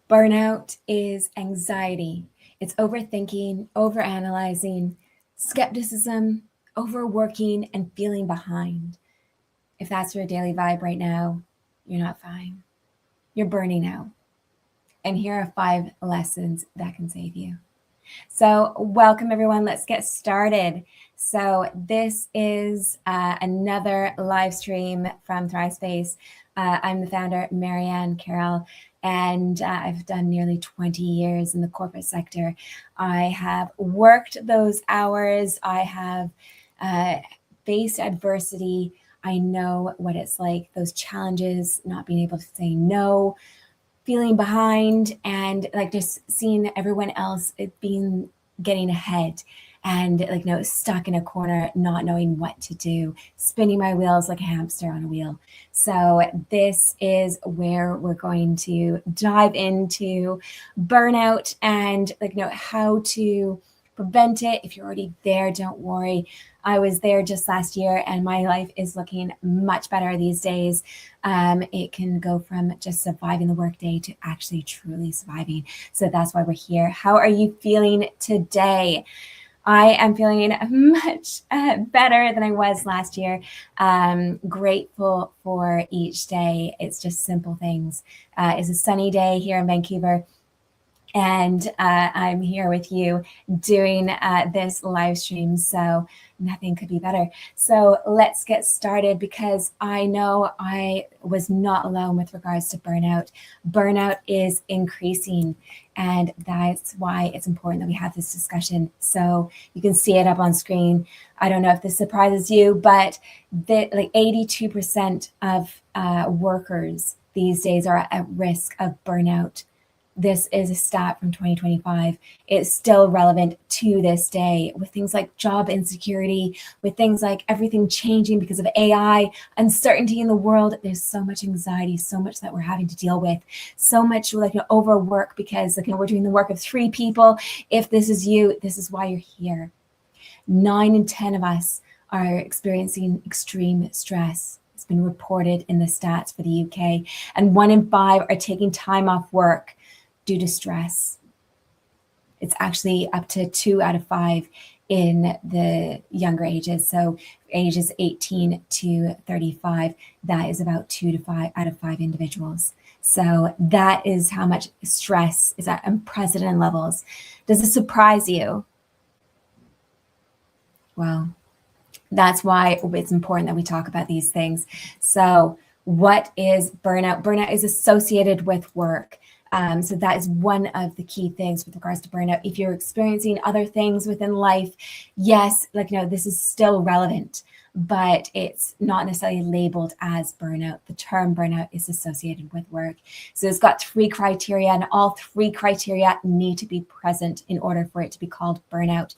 Burnout is anxiety. It's overthinking, overanalyzing, skepticism, overworking, and feeling behind. If that's your daily vibe right now, you're not fine. You're burning out. And here are 5 lessons that can save you. So, welcome everyone. Let's get started. So, this is another live stream from Thrive Space. I'm the founder, Marianne Carroll, and I've done nearly 20 years in the corporate sector. I have worked those hours. I have faced adversity. I know what it's like, those challenges, not being able to say no, feeling behind, and like just seeing everyone else getting ahead, and stuck in a corner, not knowing what to do, spinning my wheels like a hamster on a wheel. So this is where we're going to dive into burnout and how to prevent it. If you're already there, don't worry. I was there just last year and my life is looking much better these days. It can go from just surviving the workday to actually truly surviving. So that's why we're here. How are you feeling today? I am feeling much better than I was last year. Grateful for each day. It's just simple things. It's a sunny day here in Vancouver. And I'm here with you doing this live stream, so nothing could be better. So let's get started, because I know I was not alone with regards to burnout. Burnout is increasing, and that's why it's important that we have this discussion. So you can see it up on screen. I don't know if this surprises you, but 82% of workers these days are at risk of burnout. This is a stat from 2025. It's still relevant to this day, with things like job insecurity, with things like everything changing because of AI, uncertainty in the world. There's so much anxiety, so much that we're having to deal with, so much overwork because we're doing the work of 3 people. If this is you, this is why you're here. 9 in 10 of us are experiencing extreme stress. It's been reported in the stats for the UK, and 1 in 5 are taking time off work due to stress. It's actually up to 2 out of 5 in the younger ages. So ages 18 to 35, that is about 2 to 5 out of 5 individuals. So that is how much stress is at unprecedented levels. Does it surprise you? Well, that's why it's important that we talk about these things. So what is burnout? Burnout is associated with work. So that is one of the key things with regards to burnout. If you're experiencing other things within life, yes, this is still relevant, but it's not necessarily labeled as burnout. The term burnout is associated with work. So it's got 3 criteria, and all 3 criteria need to be present in order for it to be called burnout.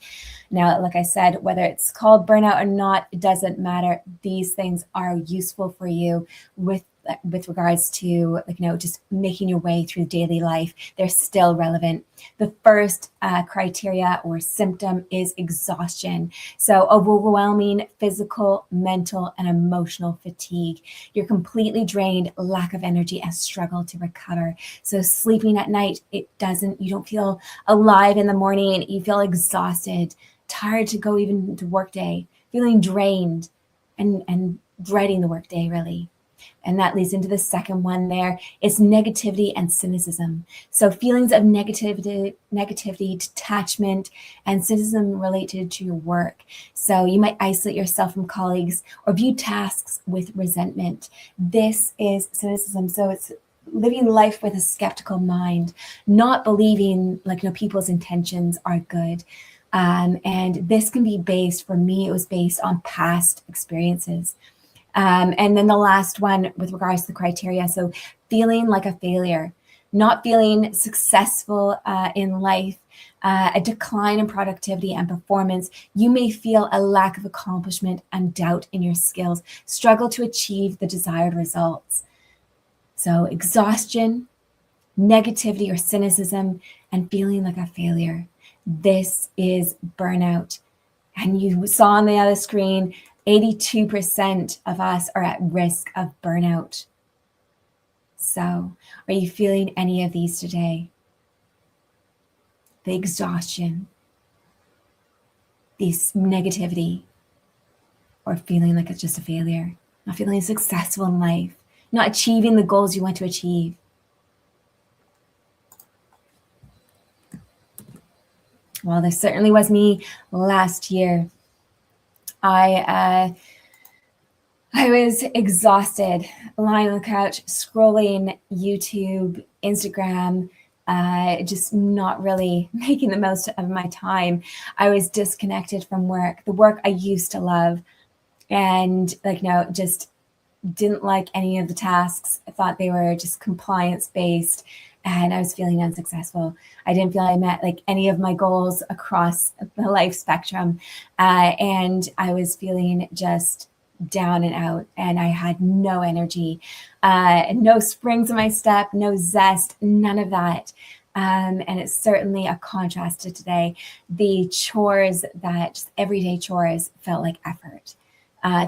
Now, like I said, whether it's called burnout or not, it doesn't matter. These things are useful for you with regards to just making your way through daily life. They're still relevant. The first criteria or symptom is exhaustion. So overwhelming physical, mental, and emotional fatigue. You're completely drained, lack of energy, and struggle to recover. So sleeping at night, you don't feel alive in the morning. You feel exhausted, tired to go even to work day, feeling drained, and dreading the work day, really. And that leads into the second one there. It's negativity and cynicism. So feelings of negativity, detachment, and cynicism related to your work. So you might isolate yourself from colleagues or view tasks with resentment. This is cynicism. So it's living life with a skeptical mind, not believing people's intentions are good. And this can be based, for me, it was based on past experiences. And then the last one with regards to the criteria, so feeling like a failure, not feeling successful in life, a decline in productivity and performance. You may feel a lack of accomplishment and doubt in your skills, struggle to achieve the desired results. So exhaustion, negativity or cynicism, and feeling like a failure. This is burnout. And you saw on the other screen, 82% of us are at risk of burnout. So, are you feeling any of these today? The exhaustion, this negativity, or feeling like it's just a failure, not feeling successful in life, not achieving the goals you want to achieve. Well, this certainly was me last year. I was exhausted, lying on the couch, scrolling YouTube, Instagram, just not really making the most of my time. I was disconnected from work, the work I used to love, and just didn't like any of the tasks. I thought they were just compliance based, and I was feeling unsuccessful. I didn't feel I met any of my goals across the life spectrum, and I was feeling just down and out, and I had no energy, no springs in my step, no zest, none of that. And it's certainly a contrast to today. The chores, that just everyday chores, felt like effort.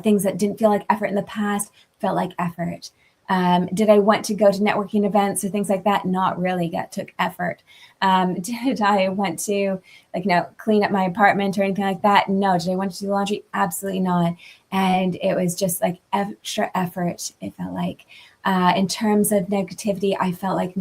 Things that didn't feel like effort in the past felt like effort. Did I want to go to networking events or things like that? Not really. That took effort. Did I want to clean up my apartment or anything like that? No. Did I want to do laundry? Absolutely not. And it was just like extra effort, it felt like. In terms of negativity, I felt like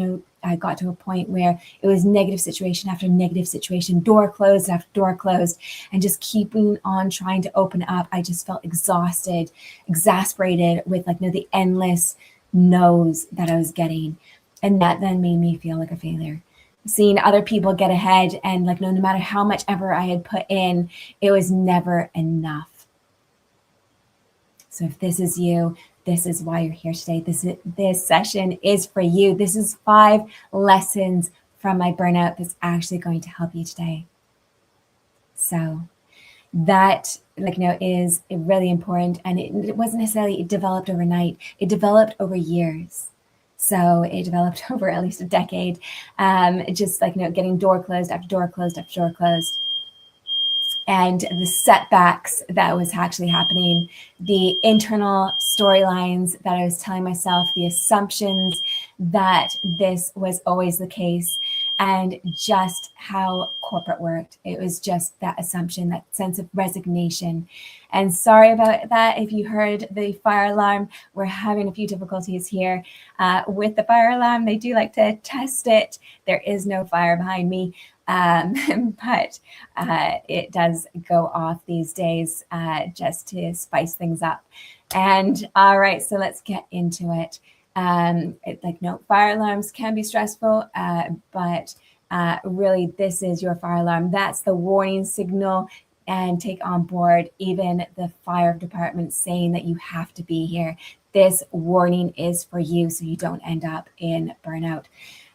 I got to a point where it was negative situation after negative situation, door closed after door closed, and just keeping on trying to open up. I just felt exhausted, exasperated with the endless no's that I was getting. And that then made me feel like a failure. Seeing other people get ahead, and no matter how much effort I had put in, it was never enough. So if this is you, this is why you're here today. This session is for you. This is 5 lessons from my burnout that's actually going to help you today. So that is really important, and it wasn't necessarily developed overnight. It developed over years. So it developed over at least a decade. Just getting door closed after door closed after door closed. And the setbacks that was actually happening, the internal storylines that I was telling myself, the assumptions that this was always the case, and just how corporate worked. It was just that assumption, that sense of resignation. And sorry about that. If you heard the fire alarm, we're having a few difficulties here with the fire alarm. They do like to test it. There is no fire behind me. But it does go off these days just to spice things up. And all right, so let's get into it. Fire alarms can be stressful, but really this is your fire alarm. That's the warning signal, and take on board even the fire department saying that you have to be here. This warning is for you so you don't end up in burnout.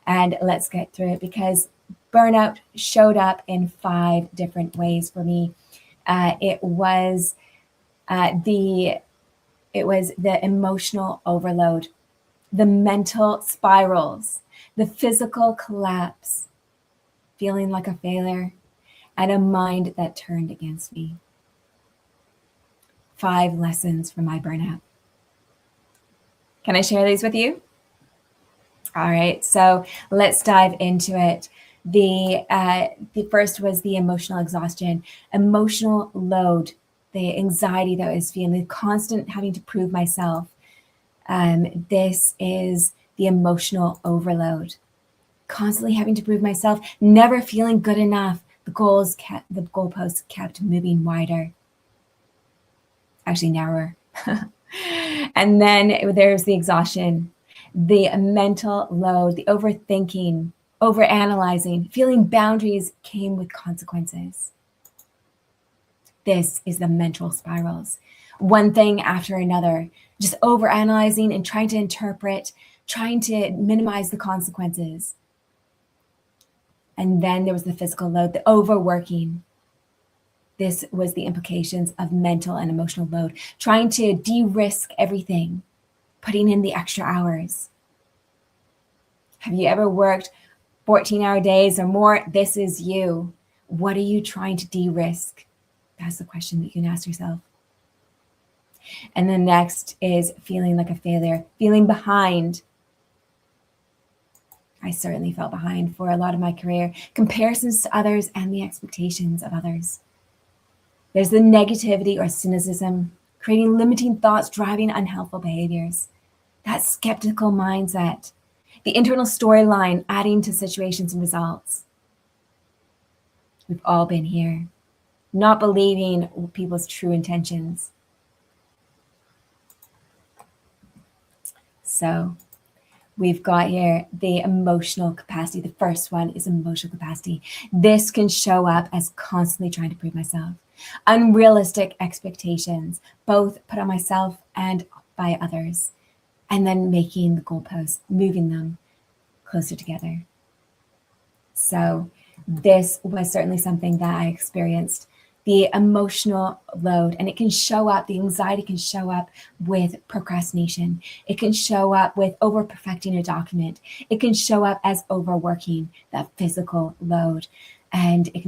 And let's get through it, because burnout showed up in 5 different ways for me. It was the emotional overload, the mental spirals, the physical collapse, feeling like a failure, and a mind that turned against me. 5 lessons from my burnout. Can I share these with you? All right, so let's dive into it. The first was the emotional exhaustion, emotional load, the anxiety that I was feeling, the constant having to prove myself. This is the emotional overload, constantly having to prove myself, never feeling good enough. The goalposts kept moving wider, actually narrower. And then there's the exhaustion, the mental load, the overthinking, overanalyzing, feeling boundaries came with consequences. This is the mental spirals. One thing after another, just overanalyzing and trying to interpret, trying to minimize the consequences. And then there was the physical load, the overworking. This was the implications of mental and emotional load, trying to de-risk everything, putting in the extra hours. Have you ever worked 14-hour days or more? This is you. What are you trying to de-risk? That's the question that you can ask yourself. And then next is feeling like a failure, feeling behind, I certainly felt behind for a lot of my career. Comparisons to others and the expectations of others. There's the negativity or cynicism, creating limiting thoughts, driving unhelpful behaviors. That skeptical mindset, the internal storyline adding to situations and results. We've all been here, not believing people's true intentions. So we've got here the emotional capacity. The first one is emotional capacity. This can show up as constantly trying to prove myself. Unrealistic expectations, both put on myself and by others. And then making the goalposts, moving them closer together. So this was certainly something that I experienced. The emotional load, and it can show up, the anxiety can show up with procrastination. It can show up with over perfecting a document. It can show up as overworking, that physical load. And it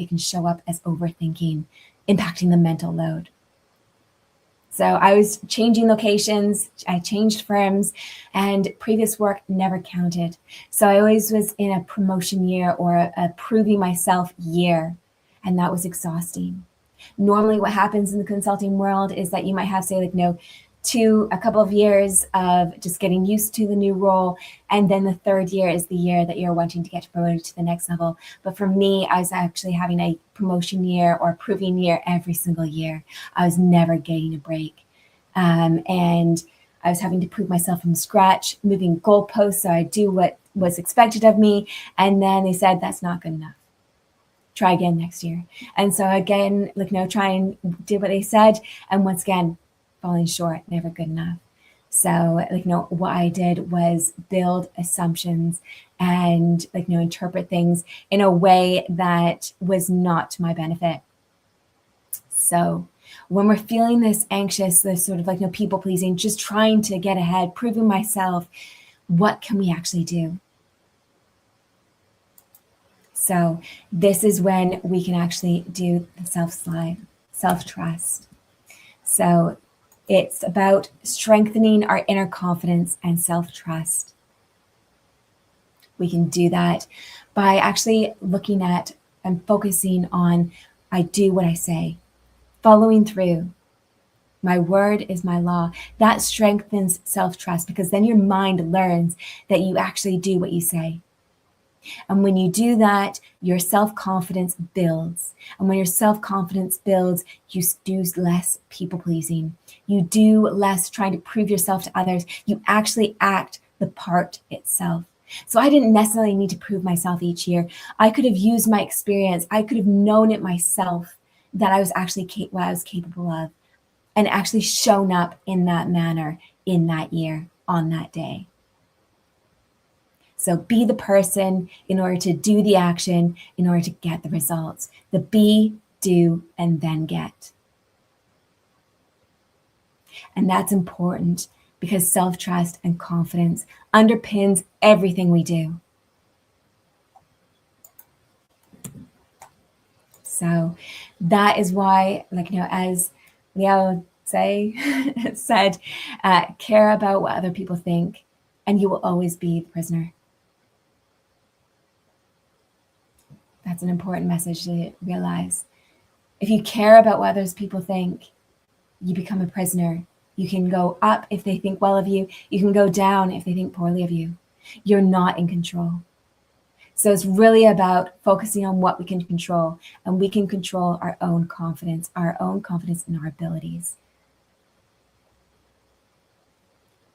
can show up as overthinking, impacting the mental load. So I was changing locations, I changed firms, and previous work never counted. So I always was in a promotion year or a proving myself year, and that was exhausting. Normally what happens in the consulting world is that you might have, say, a couple of years of just getting used to the new role, and then the third year is the year that you're wanting to get promoted to the next level. But for me, I was actually having a promotion year or proving year every single year. I was never getting a break. And I was having to prove myself from scratch, moving goalposts so I do what was expected of me. And then they said, that's not good enough. Try again next year. And so again, try and do what they said. And once again, falling short, never good enough. So what I did was build assumptions and interpret things in a way that was not to my benefit. So when we're feeling this anxious, this sort of people pleasing, just trying to get ahead, proving myself, what can we actually do? So this is when we can actually do the self-slide, self-trust. So it's about strengthening our inner confidence and self-trust. We can do that by actually looking at and focusing on, I do what I say, following through. My word is my law. That strengthens self-trust because then your mind learns that you actually do what you say. And when you do that, your self-confidence builds. And when your self-confidence builds, you do less people-pleasing. You do less trying to prove yourself to others. You actually act the part itself. So I didn't necessarily need to prove myself each year. I could have used my experience. I could have known it myself that I was actually what I was capable of and actually shown up in that manner in that year on that day. So be the person in order to do the action, in order to get the results. The be, do, and then get. And that's important because self-trust and confidence underpins everything we do. So that is why, as Liao said, care about what other people think, and you will always be the prisoner. That's an important message to realize. If you care about what others people think, you become a prisoner. You can go up if they think well of you. You can go down if they think poorly of you. You're not in control. So it's really about focusing on what we can control, and we can control our own confidence in our abilities.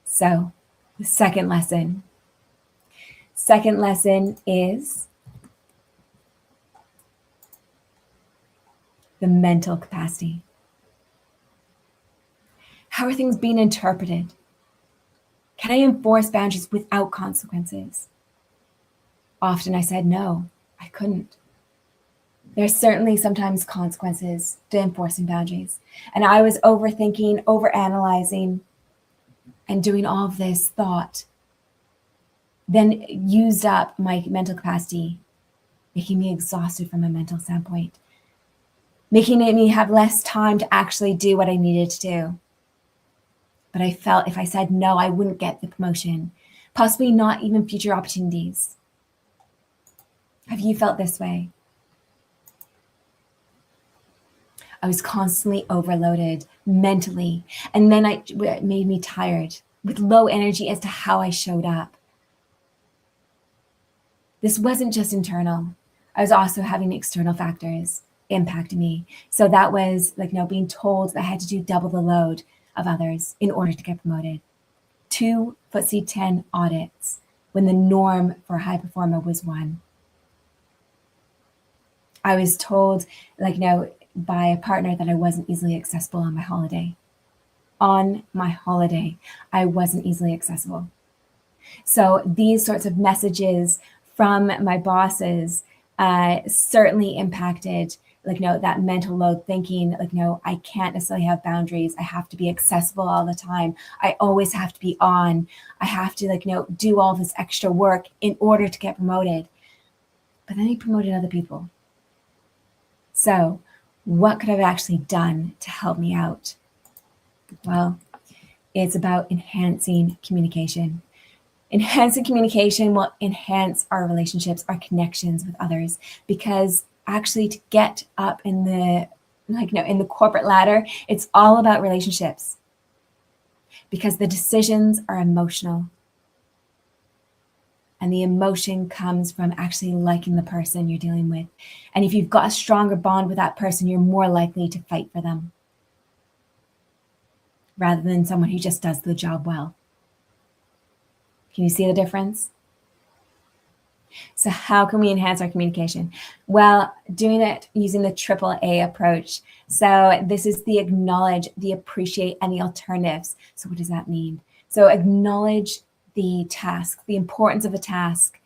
So the second lesson is the mental capacity. How are things being interpreted? Can I enforce boundaries without consequences? Often I said no, I couldn't. There's certainly sometimes consequences to enforcing boundaries. And I was overthinking, overanalyzing, and doing all of this thought, then used up my mental capacity, making me exhausted from a mental standpoint, making me have less time to actually do what I needed to do. But I felt if I said no, I wouldn't get the promotion. possibly not even future opportunities. Have you felt this way? I was constantly overloaded mentally, and then it made me tired with low energy as to how I showed up. This wasn't just internal. I was also having external factors impact me. So that was like, being told that I had to do double the load of others in order to get promoted. 2 FTSE 10 audits when the norm for a high performer was 1. I was told, by a partner that I wasn't easily accessible on my holiday. On my holiday, I wasn't easily accessible. So these sorts of messages from my bosses certainly impacted that mental load, thinking I can't necessarily have boundaries. I have to be accessible all the time. I always have to be on. I have to do all this extra work in order to get promoted. But then he promoted other people. So what could I have actually done to help me out? Well, it's about enhancing communication. Enhancing communication will enhance our relationships, our connections with others, because actually to get up in the in the corporate ladder, it's all about relationships, because the decisions are emotional. And the emotion comes from actually liking the person you're dealing with. And if you've got a stronger bond with that person, you're more likely to fight for them rather than someone who just does the job well. Can you see the difference? So how can we enhance our communication? Well, doing it using the AAA approach. So this is the acknowledge, the appreciate, and the alternatives. So what does that mean? So acknowledge the task, the importance of a task.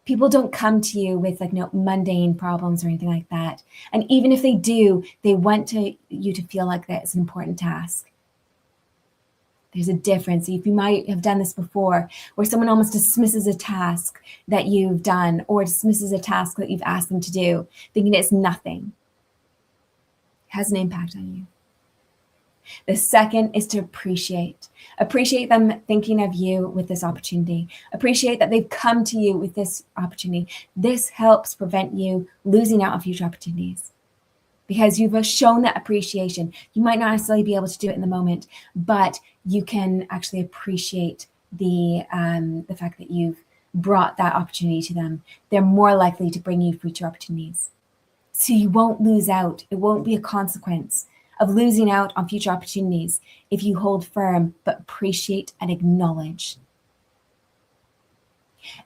People don't come to you with mundane problems or anything like that. And even if they do, they want you to feel like that it's an important task. There's a difference. If you might have done this before, where someone almost dismisses a task that you've done or dismisses a task that you've asked them to do, thinking it's nothing. It has an impact on you. The second is to appreciate. Appreciate them thinking of you with this opportunity. Appreciate that they've come to you with this opportunity. This helps prevent you losing out on future opportunities, because you've shown that appreciation. You might not necessarily be able to do it in the moment, but you can actually appreciate the fact that you've brought that opportunity to them. They're more likely to bring you future opportunities. So you won't lose out. It won't be a consequence of losing out on future opportunities if you hold firm, but appreciate and acknowledge.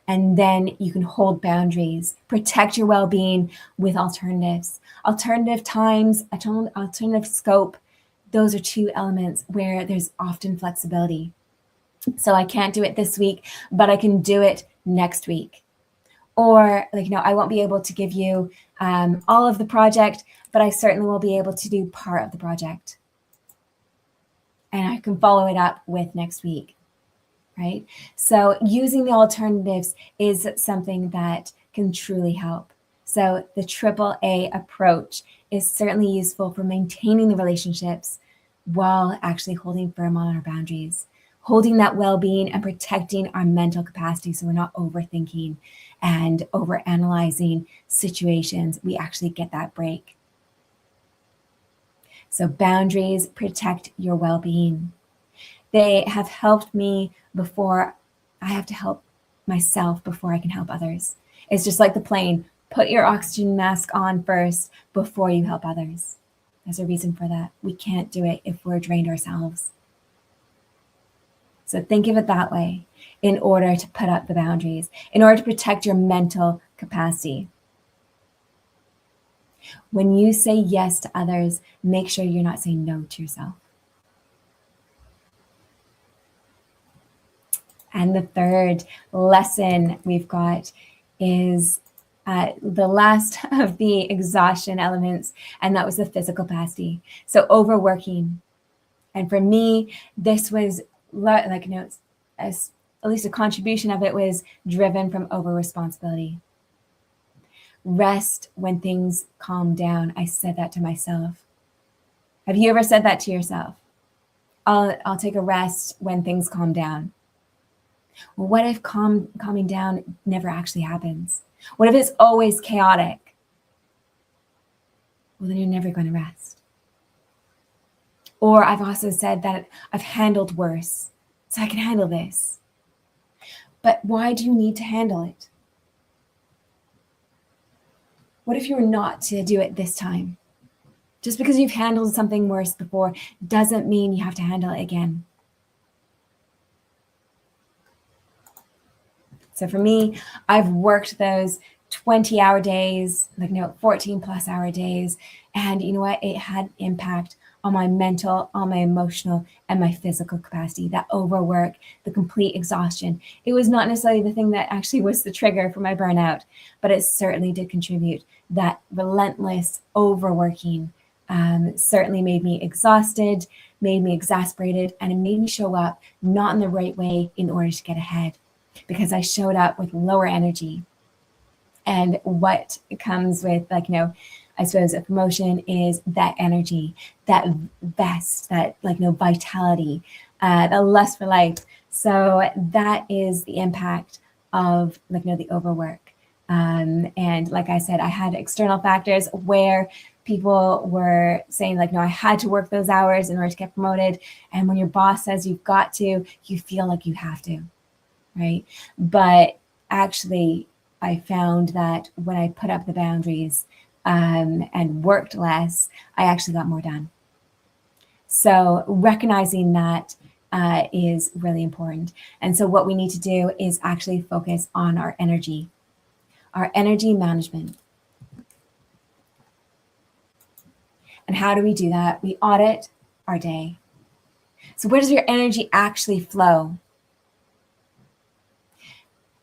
And then you can hold boundaries, protect your well-being with alternatives. Alternative times, alternative scope, those are 2 elements where there's often flexibility. So I can't do it this week, but I can do it next week. Or I won't be able to give you all of the project, but I certainly will be able to do part of the project. And I can follow it up with next week. Right? So using the alternatives is something that can truly help. So the AAA approach is certainly useful for maintaining the relationships while actually holding firm on our boundaries, holding that well-being and protecting our mental capacity so we're not overthinking and overanalyzing situations. We actually get that break. So boundaries protect your well-being. They have helped me before. I have to help myself before I can help others. It's just like the plane. Put your oxygen mask on first before you help others. There's a reason for that. We can't do it if we're drained ourselves. So think of it that way in order to put up the boundaries, in order to protect your mental capacity. When you say yes to others, make sure you're not saying no to yourself. And the third lesson we've got is the last of the exhaustion elements, and that was the physical capacity. So overworking. And for me, this was at least a contribution of it was driven from over responsibility. Rest when things calm down. I said that to myself. Have you ever said that to yourself? I'll take a rest when things calm down. Well, what if calming down never actually happens? What if it's always chaotic? Well, then you're never going to rest. Or I've also said that I've handled worse, so I can handle this. But why do you need to handle it? What if you were not to do it this time? Just because you've handled something worse before doesn't mean you have to handle it again. So for me, I've worked those 20-hour days, 14 plus hour days. And you know what? It had impact on my mental, on my emotional, and my physical capacity. That overwork, the complete exhaustion. It was not necessarily the thing that actually was the trigger for my burnout, but it certainly did contribute. That relentless overworking certainly made me exhausted, made me exasperated, and it made me show up not in the right way in order to get ahead, because I showed up with lower energy. And what comes with, I suppose a promotion is that energy, that vest, that vitality, the lust for life. So that is the impact of the overwork. And like I said, I had external factors where people were saying no, I had to work those hours in order to get promoted. And when your boss says you've got to, you feel like you have to, right? But actually, I found that when I put up the boundaries and worked less, I actually got more done. So recognizing that is really important. And so what we need to do is actually focus on our energy management. And how do we do that? We audit our day. So where does your energy actually flow?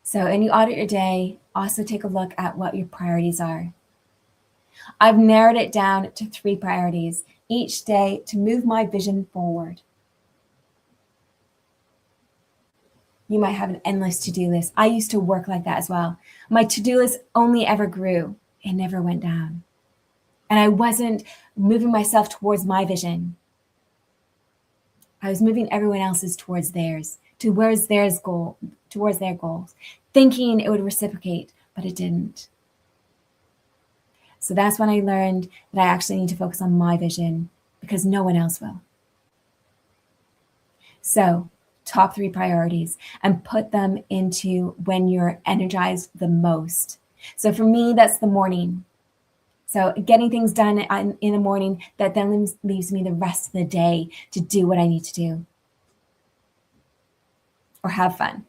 So, and you audit your day, also take a look at what your priorities are. I've narrowed it down to 3 priorities each day to move my vision forward. You might have an endless to-do list. I used to work like that as well. My to-do list only ever grew. It never went down. And I wasn't moving myself towards my vision. I was moving everyone else's towards theirs, towards their goals, thinking it would reciprocate, but it didn't. So that's when I learned that I actually need to focus on my vision because no one else will. So top 3 priorities and put them into when you're energized the most. So for me, that's the morning. So getting things done in the morning that then leaves me the rest of the day to do what I need to do or have fun.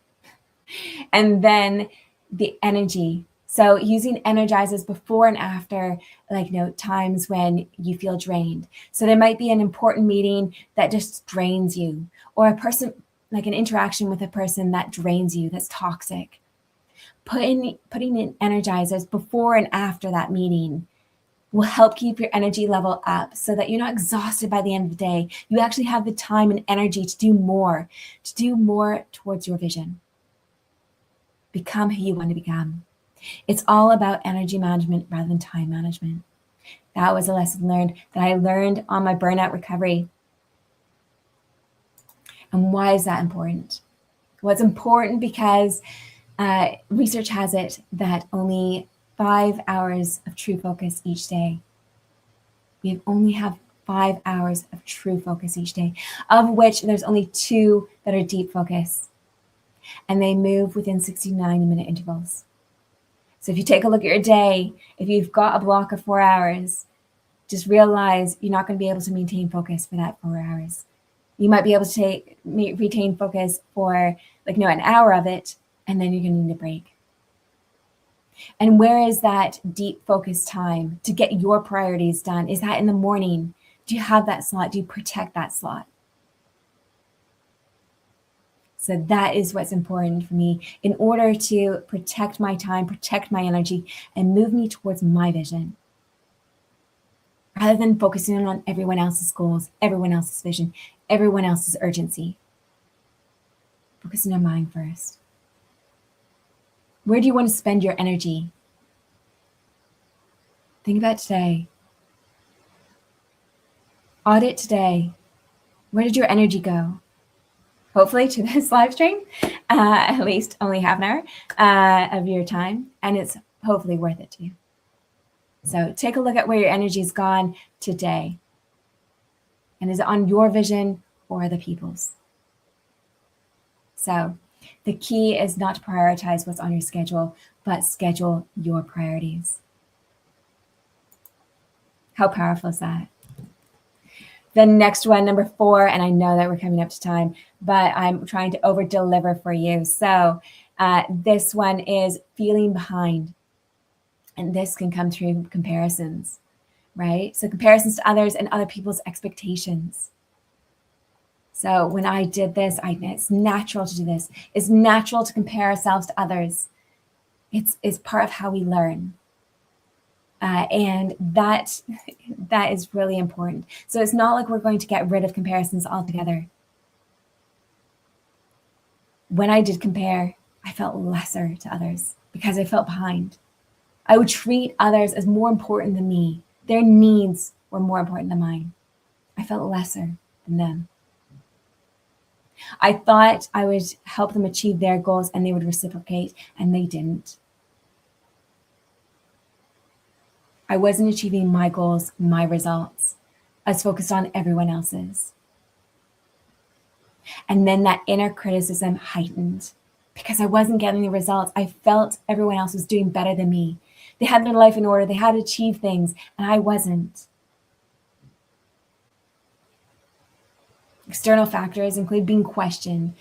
And then the energy. So using energizers before and after, times when you feel drained. So there might be an important meeting that just drains you, or a person, an interaction with a person that drains you, that's toxic. Putting in energizers before and after that meeting will help keep your energy level up so that you're not exhausted by the end of the day. You actually have the time and energy to do more towards your vision. Become who you want to become. It's all about energy management rather than time management. That was a lesson that I learned on my burnout recovery. And why is that important? Well, it's important because research has it that only 5 hours of true focus each day. We only have 5 hours of true focus each day, of which there's only 2 that are deep focus. And they move within 60 to 90-minute intervals. So if you take a look at your day, if you've got a block of 4 hours, just realize you're not going to be able to maintain focus for that 4 hours. You might be able to retain focus for an hour of it, and then you're going to need a break. And where is that deep focus time to get your priorities done? Is that in the morning? Do you have that slot? Do you protect that slot? So that is what's important for me in order to protect my time, protect my energy, and move me towards my vision. Rather than focusing on everyone else's goals, everyone else's vision, everyone else's urgency. Focusing on mine first. Where do you want to spend your energy? Think about today. Audit today. Where did your energy go? hopefully to this live stream, at least only half an hour of your time, and it's hopefully worth it to you. So take a look at where your energy's gone today. And is it on your vision or other people's? So the key is not to prioritize what's on your schedule, but schedule your priorities. How powerful is that? The next one, number 4, and I know that we're coming up to time, but I'm trying to over deliver for you. So this one is feeling behind. And this can come through comparisons, right? So comparisons to others and other people's expectations. So when I did this, it's natural to do this. It's natural to compare ourselves to others. It's part of how we learn. And that is really important. So it's not like we're going to get rid of comparisons altogether. When I did compare, I felt lesser to others because I felt behind. I would treat others as more important than me. Their needs were more important than mine. I felt lesser than them. I thought I would help them achieve their goals and they would reciprocate, and they didn't. I wasn't achieving my goals, my results. I was focused on everyone else's. And then that inner criticism heightened because I wasn't getting the results. I felt everyone else was doing better than me. They had their life in order. They had achieved things, and I wasn't. External factors include being questioned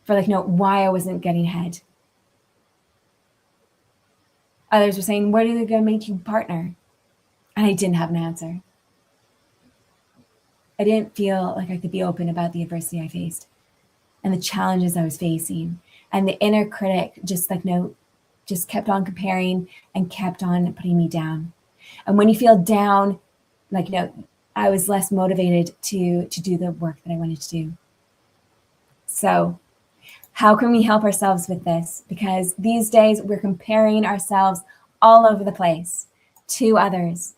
for why I wasn't getting ahead. Others were saying, what are they going to make you partner? And I didn't have an answer. I didn't feel like I could be open about the adversity I faced and the challenges I was facing. And the inner critic just kept on comparing and kept on putting me down. And when you feel down, I was less motivated to do the work that I wanted to do. So how can we help ourselves with this? Because these days we're comparing ourselves all over the place to others.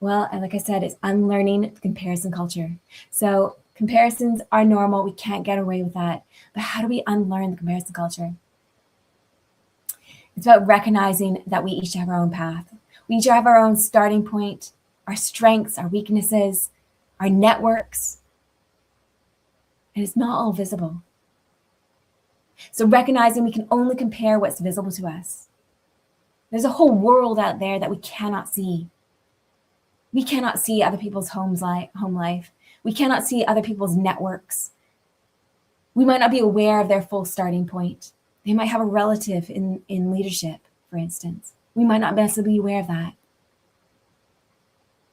Well, and like I said, it's unlearning the comparison culture. So comparisons are normal. We can't get away with that. But how do we unlearn the comparison culture? It's about recognizing that we each have our own path. We each have our own starting point, our strengths, our weaknesses, our networks. And it's not all visible. So recognizing we can only compare what's visible to us. There's a whole world out there that we cannot see. We cannot see other people's home life. We cannot see other people's networks. We might not be aware of their full starting point. They might have a relative in leadership, for instance. We might not necessarily be aware of that.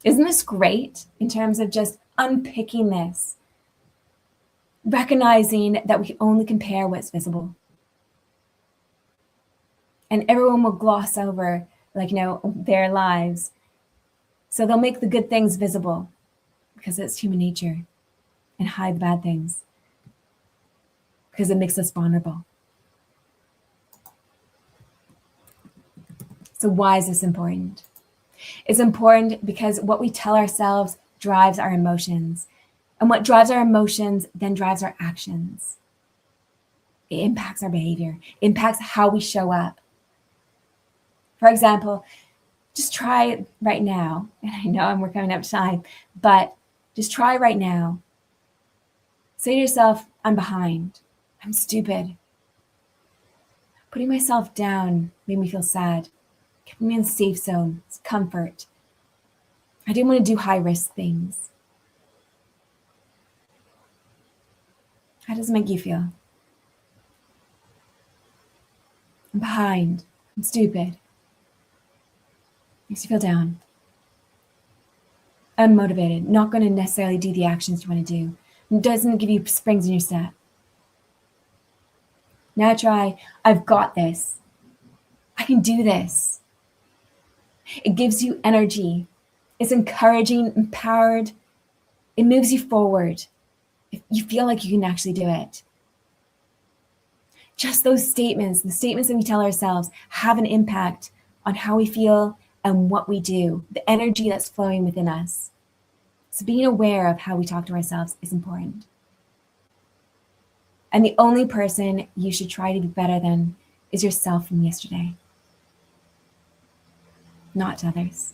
Isn't this great in terms of just unpicking this? Recognizing that we can only compare what's visible. And everyone will gloss over, their lives. So they'll make the good things visible because it's human nature, and hide the bad things because it makes us vulnerable. So why is this important? It's important because what we tell ourselves drives our emotions. And what drives our emotions then drives our actions. It impacts our behavior, impacts how we show up. For example, just try right now, and I know we're coming up to time, but just try right now. Say to yourself, I'm behind. I'm stupid. Putting myself down made me feel sad. Kept me in the safe zone. It's comfort. I didn't want to do high-risk things. How does it make you feel? I'm behind. I'm stupid. Makes you feel down. Unmotivated. Not going to necessarily do the actions you want to do. It doesn't give you springs in your step. Now try, I've got this. I can do this. It gives you energy. It's encouraging, empowered. It moves you forward. You feel like you can actually do it. Just those statements, the statements that we tell ourselves, have an impact on how we feel and what we do, the energy that's flowing within us. So being aware of how we talk to ourselves is important. And the only person you should try to be better than is yourself from yesterday, not others.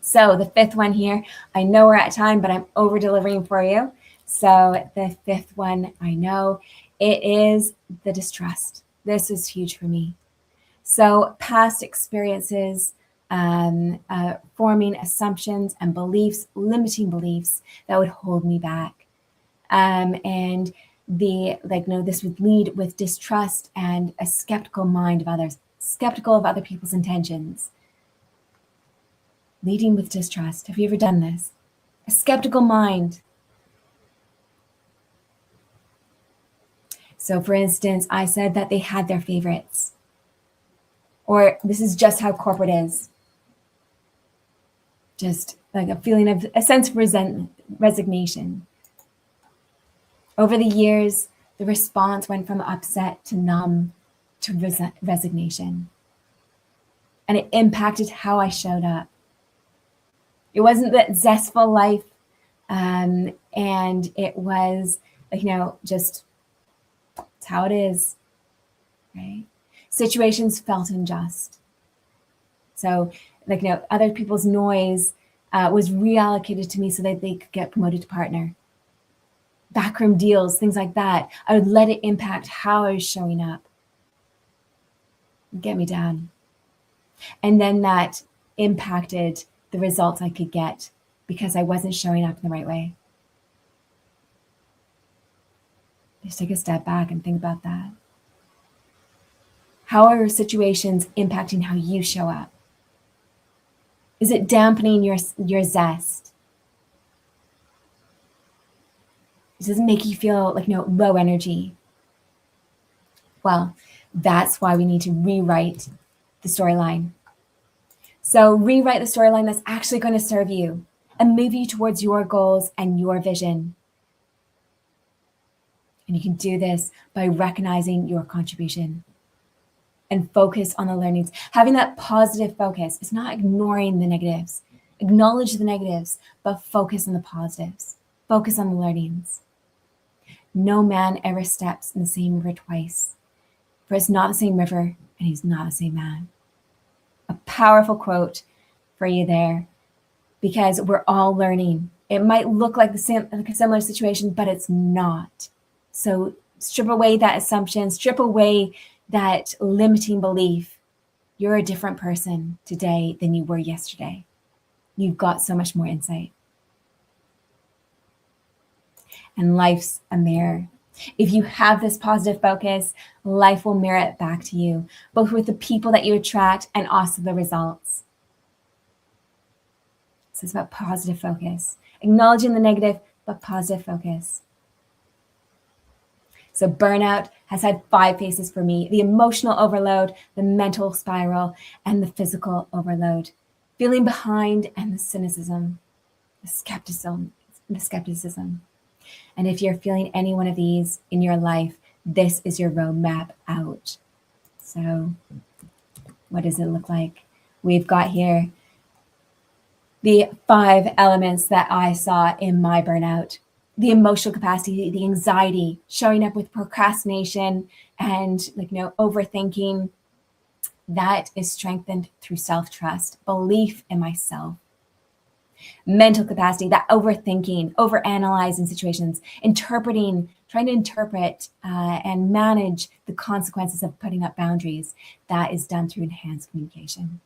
So the fifth one here, I know we're at time, but I'm over delivering for you. So the fifth one, I know it is the distrust. This is huge for me. So past experiences, forming assumptions and beliefs, limiting beliefs that would hold me back. And this would lead with distrust and a skeptical mind of others, skeptical of other people's intentions. Leading with distrust. Have you ever done this? A skeptical mind. So for instance, I said that they had their favorites. Or this is just how corporate is. Just like a feeling of a sense of resignation. Over the years, the response went from upset to numb to resignation. And it impacted how I showed up. It wasn't that zestful life. And it was, just it's how it is, right? Situations felt unjust. So, other people's noise was reallocated to me so that they could get promoted to partner. Backroom deals, things like that. I would let it impact how I was showing up. Get me down. And then that impacted the results I could get because I wasn't showing up in the right way. Just take a step back and think about that. How are situations impacting how you show up? Is it dampening your zest? Does it make you feel like low energy? Well, that's why we need to rewrite the storyline. So rewrite the storyline that's actually going to serve you and move you towards your goals and your vision. And you can do this by recognizing your contribution and focus on the learnings. Having that positive focus is not ignoring the negatives. Acknowledge the negatives, but focus on the positives. Focus on the learnings. No man ever steps in the same river twice, for it's not the same river and he's not the same man. A powerful quote for you there, because we're all learning. It might look like a similar situation, but it's not. So strip away that assumption, strip away that limiting belief. You're a different person today than you were yesterday. You've got so much more insight. And life's a mirror. If you have this positive focus, life will mirror it back to you, both with the people that you attract and also the results. So it's about positive focus, acknowledging the negative, but positive focus. So burnout has had 5 phases for me: the emotional overload, the mental spiral, and the physical overload. Feeling behind and the cynicism, the skepticism. And if you're feeling any one of these in your life, this is your roadmap out. So what does it look like? We've got here the 5 elements that I saw in my burnout. The emotional capacity, the anxiety, showing up with procrastination and overthinking. That is strengthened through self-trust, belief in myself. Mental capacity, that overthinking, overanalyzing situations, trying to interpret and manage the consequences of putting up boundaries. That is done through enhanced communication.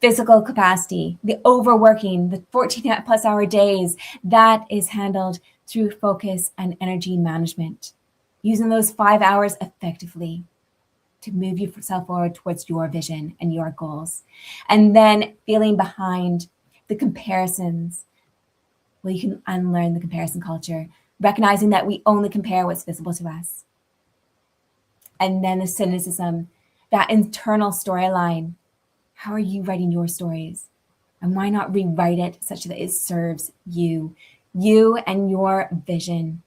Physical capacity, the overworking, the 14+ hour days, that is handled through focus and energy management, using those 5 hours effectively to move yourself forward towards your vision and your goals. And then feeling behind, the comparisons. Well, you can unlearn the comparison culture, recognizing that we only compare what's visible to us. And then the cynicism, that internal storyline. How are you writing your stories? And why not rewrite it such that it serves you and your vision,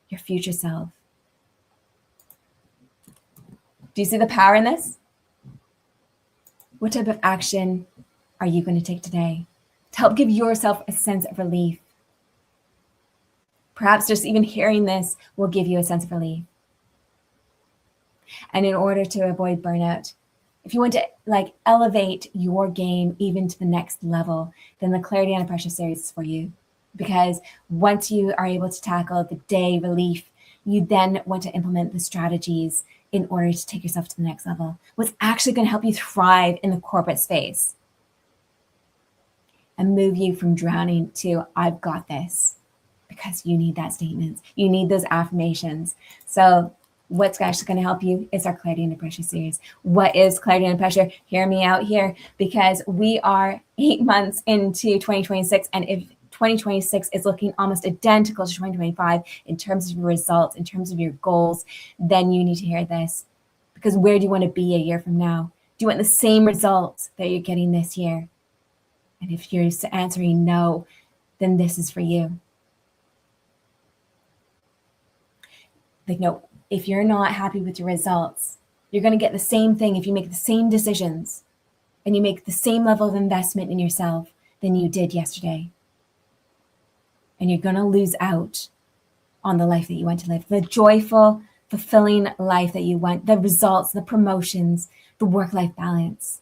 your future self? Do you see the power in this? What type of action are you going to take today to help give yourself a sense of relief? Perhaps just even hearing this will give you a sense of relief. And in order to avoid burnout, if you want to like elevate your game even to the next level, then the Clarity Under Pressure series is for you. Because once you are able to tackle the day relief, you then want to implement the strategies in order to take yourself to the next level. What's actually going to help you thrive in the corporate space and move you from drowning to I've got this, because you need that statement. You need those affirmations. So what's actually going to help you is our Clarity Under Pressure series. What is Clarity Under Pressure? Hear me out here, because we are 8 months into 2026. And if 2026 is looking almost identical to 2025 in terms of your results, in terms of your goals, then you need to hear this. Because where do you want to be a year from now? Do you want the same results that you're getting this year? And if you're answering no, then this is for you. Like, no, if you're not happy with your results, you're going to get the same thing if you make the same decisions and you make the same level of investment in yourself than you did yesterday. And you're going to lose out on the life that you want to live, the joyful, fulfilling life that you want, the results, the promotions, the work-life balance.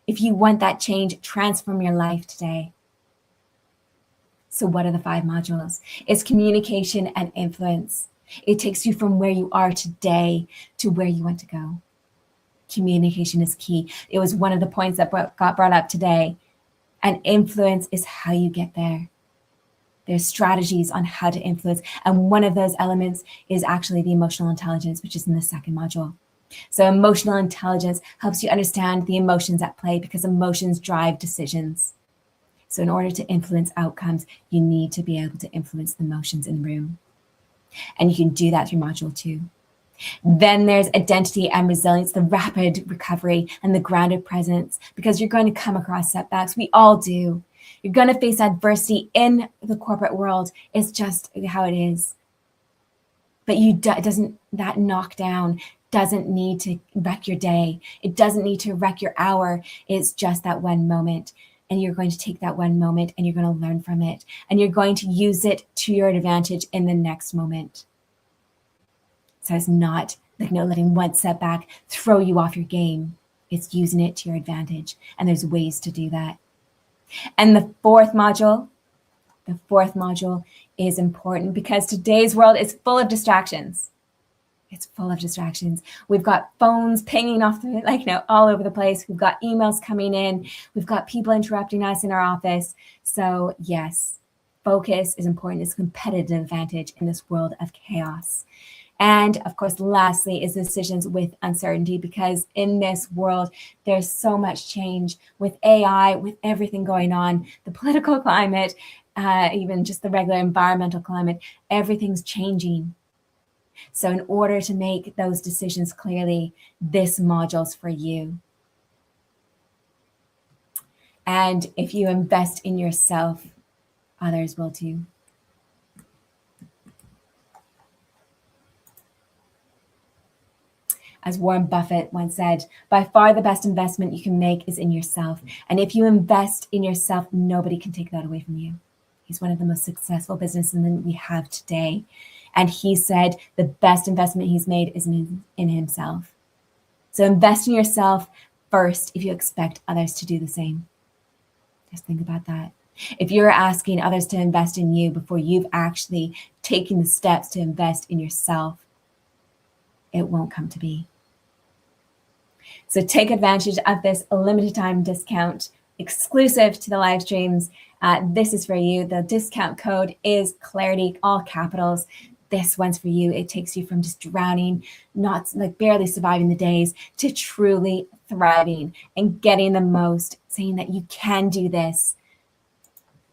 If you want that change, transform your life today. So what are the 5 modules? It's communication and influence. It takes you from where you are today to where you want to go. Communication is key. It was one of the points that got brought up today. And influence is how you get there. There's strategies on how to influence. And one of those elements is actually the emotional intelligence, which is in the 2nd module. So emotional intelligence helps you understand the emotions at play, because emotions drive decisions. So in order to influence outcomes, you need to be able to influence the emotions in the room. And you can do that through module 2. Then there's identity and resilience, the rapid recovery and the grounded presence, because you're going to come across setbacks. We all do. You're going to face adversity in the corporate world. It's just how it is. But that knockdown doesn't need to wreck your day. It doesn't need to wreck your hour. It's just that one moment. And you're going to take that one moment and you're going to learn from it. And you're going to use it to your advantage in the next moment. So it's not like letting one setback throw you off your game. It's using it to your advantage. And there's ways to do that. And the 4th module is important, because today's world is full of distractions. It's full of distractions. We've got phones pinging off all over the place. We've got emails coming in. We've got people interrupting us in our office. So yes, focus is important. It's a competitive advantage in this world of chaos. And of course, lastly, is decisions with uncertainty, because in this world, there's so much change with AI, with everything going on, the political climate, even just the regular environmental climate, everything's changing. So in order to make those decisions clearly, this module's for you. And if you invest in yourself, others will too. As Warren Buffett once said, by far the best investment you can make is in yourself. And if you invest in yourself, nobody can take that away from you. He's one of the most successful businessmen we have today. And he said the best investment he's made is in himself. So invest in yourself first if you expect others to do the same. Just think about that. If you're asking others to invest in you before you've actually taken the steps to invest in yourself, it won't come to be. So take advantage of this limited time discount exclusive to the live streams. This is for you. The discount code is Clarity, all capitals. This one's for you. It takes you from just drowning, not barely surviving the days, to truly thriving and getting the most, saying that you can do this.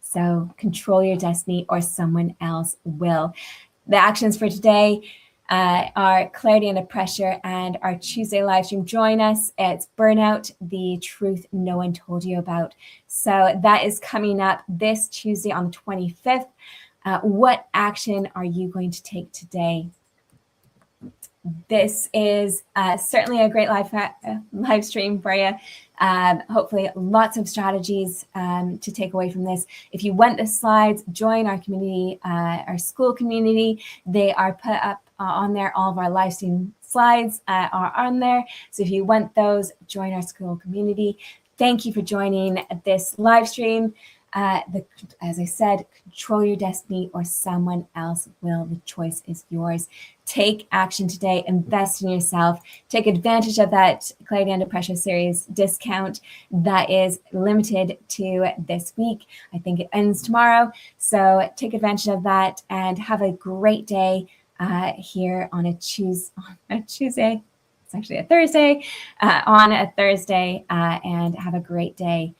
So control your destiny, or someone else will. The actions for today are Clarity Under Pressure and our Tuesday live stream. Join us. It's Burnout, the truth no one told you about. So that is coming up this Tuesday on the 25th. What action are you going to take today? this is certainly a great live stream for you. Hopefully lots of strategies to take away from this. If you want the slides, join our community, our school community. They are put up on there. All of our live stream slides are on there. So if you want those, join our school community. Thank you for joining this live stream. As I said, control your destiny or someone else will. The choice is yours. Take action today. Invest in yourself. Take advantage of that Clarity Under Pressure series discount that is limited to this week. I think it ends tomorrow. So take advantage of that and have a great day here on a Tuesday. It's actually a Thursday, on a Thursday, and have a great day.